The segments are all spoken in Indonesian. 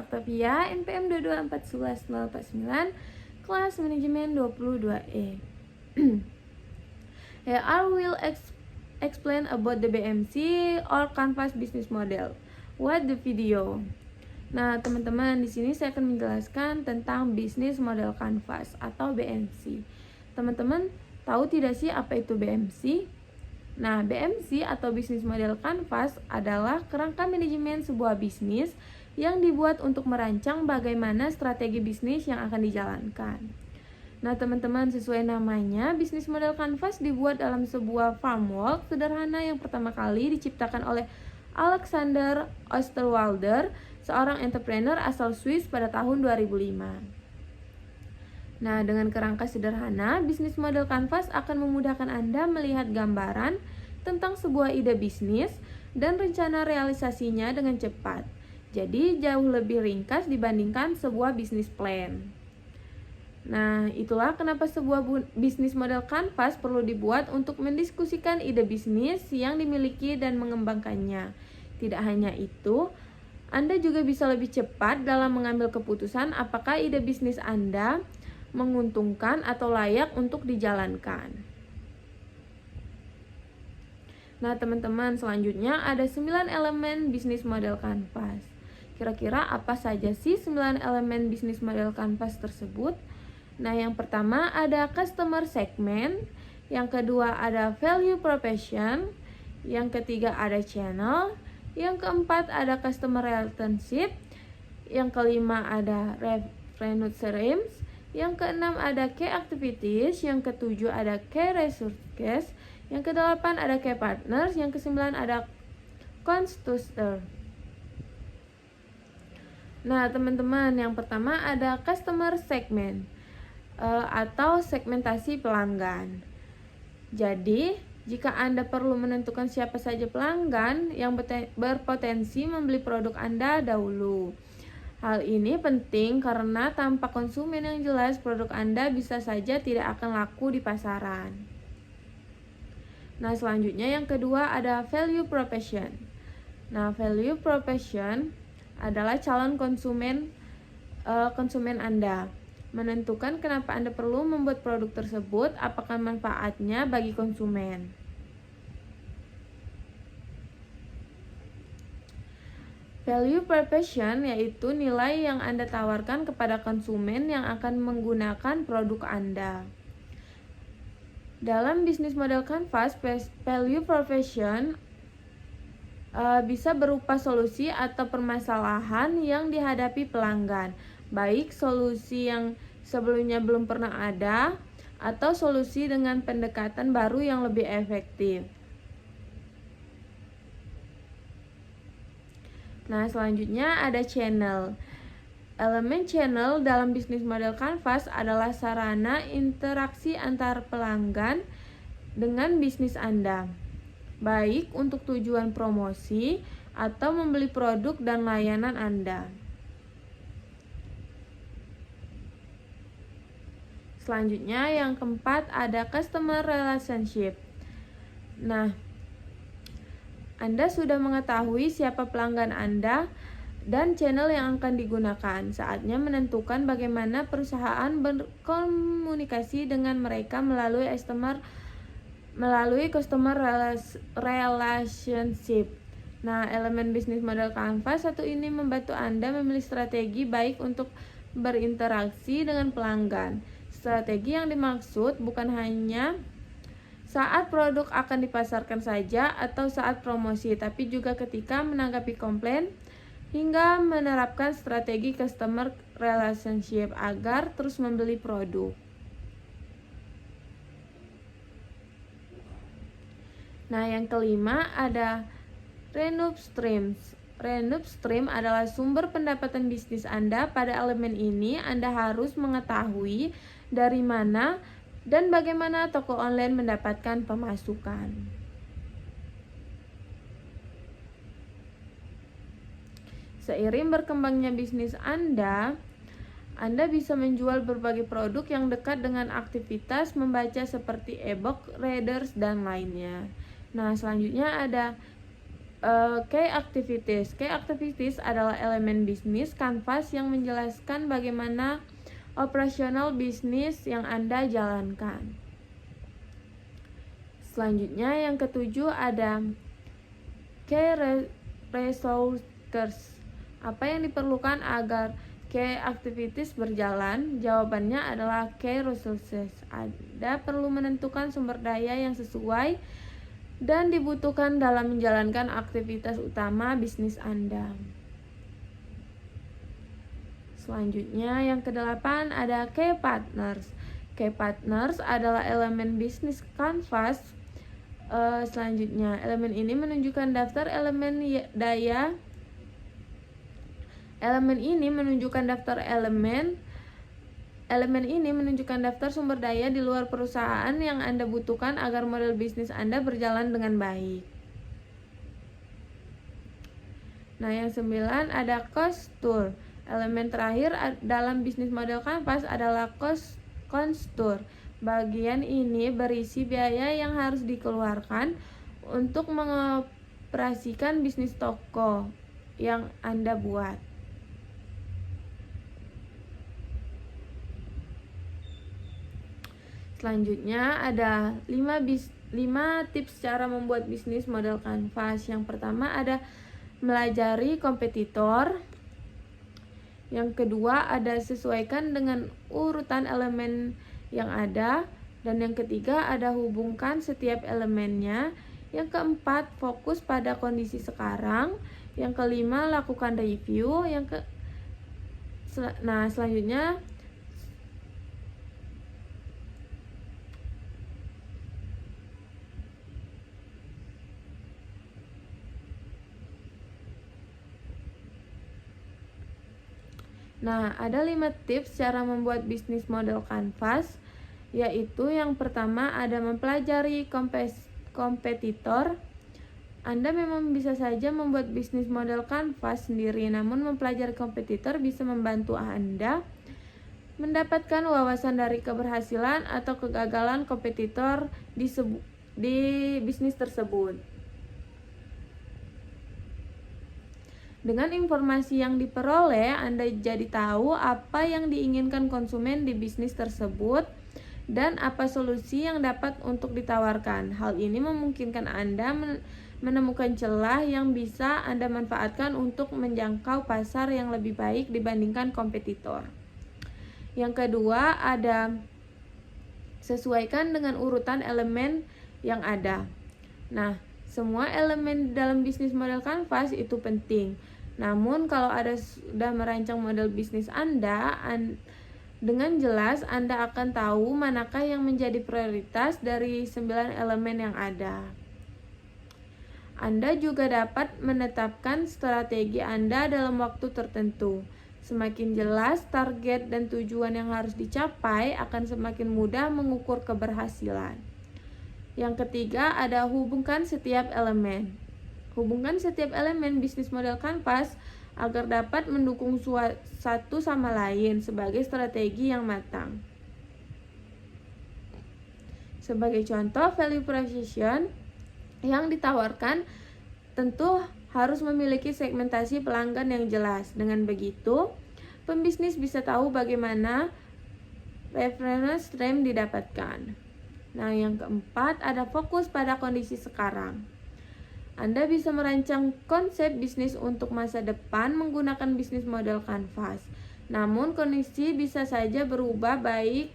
Octavia, NPM 2241149, kelas manajemen 22E. Here I will explain about the BMC or Canvas business model. What the video? Nah, teman-teman, di sini saya akan menjelaskan tentang bisnis model Canvas atau BMC. Teman-teman tahu tidak sih apa itu BMC? Nah, BMC atau bisnis model Canvas adalah kerangka manajemen sebuah bisnis yang dibuat untuk merancang bagaimana strategi bisnis yang akan dijalankan. Nah, teman-teman, sesuai namanya, bisnis model Canvas dibuat dalam sebuah framework sederhana yang pertama kali diciptakan oleh Alexander Osterwalder, seorang entrepreneur asal Swiss pada tahun 2005. Nah, dengan kerangka sederhana, bisnis model Canvas akan memudahkan Anda melihat gambaran tentang sebuah ide bisnis dan rencana realisasinya dengan cepat. Jadi, jauh lebih ringkas dibandingkan sebuah bisnis plan. Nah, itulah kenapa sebuah bisnis model Canvas perlu dibuat untuk mendiskusikan ide bisnis yang dimiliki dan mengembangkannya. Tidak hanya itu, Anda juga bisa lebih cepat dalam mengambil keputusan apakah ide bisnis Anda menguntungkan atau layak untuk dijalankan. Nah, teman-teman, selanjutnya ada 9 elemen bisnis model Canvas. Kira-kira apa saja sih 9 elemen bisnis model Canvas tersebut? Nah, yang pertama ada customer segment, yang kedua ada value proposition, yang ketiga ada channel, yang keempat ada customer relationship, yang kelima ada revenue streams, yang keenam ada key activities, yang ketujuh ada key resources, yang kedelapan ada key partners, yang kesembilan ada constructor. Nah, teman-teman, yang pertama ada customer segment atau segmentasi pelanggan. Jadi, jika Anda perlu menentukan siapa saja pelanggan yang berpotensi membeli produk Anda dahulu. Hal ini penting karena tanpa konsumen yang jelas, produk Anda bisa saja tidak akan laku di pasaran. Nah, selanjutnya yang kedua ada value proposition. Nah, value proposition adalah calon konsumen Anda. Menentukan kenapa Anda perlu membuat produk tersebut, apakah manfaatnya bagi konsumen. Value proposition yaitu nilai yang Anda tawarkan kepada konsumen yang akan menggunakan produk Anda. Dalam bisnis model Canvas, value proposition bisa berupa solusi atau permasalahan yang dihadapi pelanggan, baik solusi yang sebelumnya belum pernah ada atau solusi dengan pendekatan baru yang lebih efektif. Nah, selanjutnya ada channel. Elemen channel dalam bisnis model Canvas adalah sarana interaksi antar pelanggan dengan bisnis Anda, baik untuk tujuan promosi atau membeli produk dan layanan Anda. Selanjutnya yang keempat ada customer relationship. Nah, Anda sudah mengetahui siapa pelanggan Anda dan channel yang akan digunakan. Saatnya menentukan bagaimana perusahaan berkomunikasi dengan mereka melalui customer relationship. Nah, elemen bisnis model Canvas satu ini membantu Anda memilih strategi baik untuk berinteraksi dengan pelanggan. Strategi yang dimaksud bukan hanya saat produk akan dipasarkan saja atau saat promosi, tapi juga ketika menanggapi komplain hingga menerapkan strategi customer relationship agar terus membeli produk. Nah, yang kelima ada revenue streams. Revenue stream adalah sumber pendapatan bisnis Anda. Pada elemen ini, Anda harus mengetahui dari mana dan bagaimana toko online mendapatkan pemasukan. Seiring berkembangnya bisnis Anda bisa menjual berbagai produk yang dekat dengan aktivitas membaca seperti e-book, readers, dan lainnya. Nah, selanjutnya ada Key activities. Key activities adalah elemen bisnis kanvas yang menjelaskan bagaimana operasional bisnis yang Anda jalankan. Selanjutnya yang ketujuh ada key resources. Apa yang diperlukan agar key activities berjalan? Jawabannya adalah key resources. Anda perlu menentukan sumber daya yang sesuai dan dibutuhkan dalam menjalankan aktivitas utama bisnis Anda. Selanjutnya yang kedelapan ada key partners. Key partners adalah elemen bisnis kanvas. Selanjutnya elemen ini menunjukkan daftar elemen daya. Elemen ini menunjukkan daftar sumber daya di luar perusahaan yang Anda butuhkan agar model bisnis Anda berjalan dengan baik. Nah, yang 9 ada cost tour. Elemen terakhir dalam bisnis model kanvas adalah cost tour. Bagian ini berisi biaya yang harus dikeluarkan untuk mengoperasikan bisnis toko yang Anda buat. Selanjutnya ada 5 tips cara membuat bisnis model kanvas. Yang pertama ada melajari kompetitor. Yang kedua ada sesuaikan dengan urutan elemen yang ada. Dan yang ketiga ada hubungkan setiap elemennya. Yang keempat fokus pada kondisi sekarang. Yang kelima lakukan review. Selanjutnya ada 5 tips cara membuat bisnis model kanvas, yaitu yang pertama ada mempelajari kompetitor. Anda memang bisa saja membuat bisnis model kanvas sendiri, namun mempelajari kompetitor bisa membantu Anda mendapatkan wawasan dari keberhasilan atau kegagalan kompetitor di bisnis tersebut. Dengan informasi yang diperoleh, Anda jadi tahu apa yang diinginkan konsumen di bisnis tersebut dan apa solusi yang dapat untuk ditawarkan. Hal ini memungkinkan Anda menemukan celah yang bisa Anda manfaatkan untuk menjangkau pasar yang lebih baik dibandingkan kompetitor. Yang kedua ada sesuaikan dengan urutan elemen yang ada. Semua elemen dalam bisnis model kanvas itu penting. Namun kalau Anda sudah merancang model bisnis Anda, dengan jelas Anda akan tahu manakah yang menjadi prioritas dari 9 elemen yang ada. Anda juga dapat menetapkan strategi Anda dalam waktu tertentu. Semakin jelas target dan tujuan yang harus dicapai, akan semakin mudah mengukur keberhasilan. Yang ketiga ada hubungkan setiap elemen. Hubungkan setiap elemen bisnis model kanvas agar dapat mendukung satu sama lain sebagai strategi yang matang. Sebagai contoh, value proposition yang ditawarkan tentu harus memiliki segmentasi pelanggan yang jelas. Dengan begitu, pembisnis bisa tahu bagaimana revenue stream didapatkan. Yang keempat ada fokus pada kondisi sekarang. Anda bisa merancang konsep bisnis untuk masa depan menggunakan bisnis model kanvas. Namun kondisi bisa saja berubah baik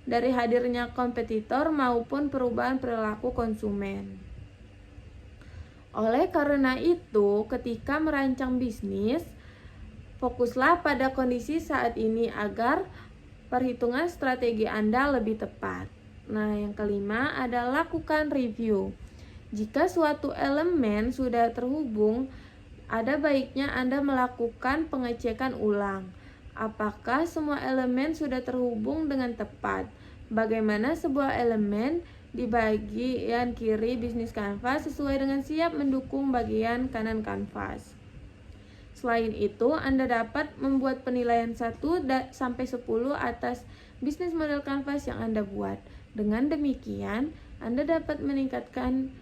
dari hadirnya kompetitor maupun perubahan perilaku konsumen. Oleh karena itu, ketika merancang bisnis, fokuslah pada kondisi saat ini agar perhitungan strategi Anda lebih tepat. Yang kelima ada lakukan review. Jika suatu elemen sudah terhubung, ada baiknya Anda melakukan pengecekan ulang. Apakah semua elemen sudah terhubung dengan tepat? Bagaimana sebuah elemen di bagian kiri bisnis kanvas sesuai dengan siap mendukung bagian kanan kanvas. Selain itu, Anda dapat membuat penilaian 1-10 atas bisnis model kanvas yang Anda buat. Dengan demikian, Anda dapat meningkatkan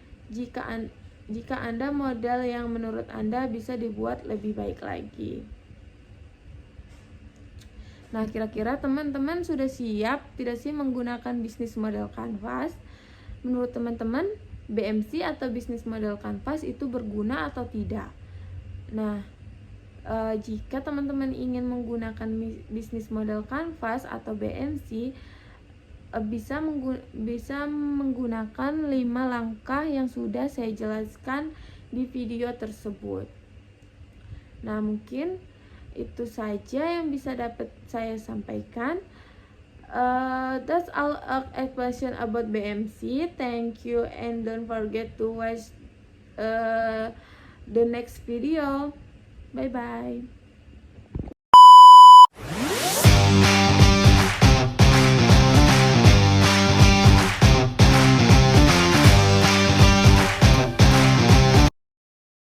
jika Anda model yang menurut Anda bisa dibuat lebih baik lagi. Nah, kira-kira teman-teman sudah siap tidak sih menggunakan bisnis model Canvas? Menurut teman-teman, BMC atau bisnis model Canvas itu berguna atau tidak? Nah, jika teman-teman ingin menggunakan bisnis model Canvas atau BMC, bisa menggunakan 5 langkah yang sudah saya jelaskan di video tersebut. Nah, mungkin itu saja yang bisa dapat saya sampaikan. That's all explanation about BMC. Thank you, and don't forget to watch the next video. Bye bye.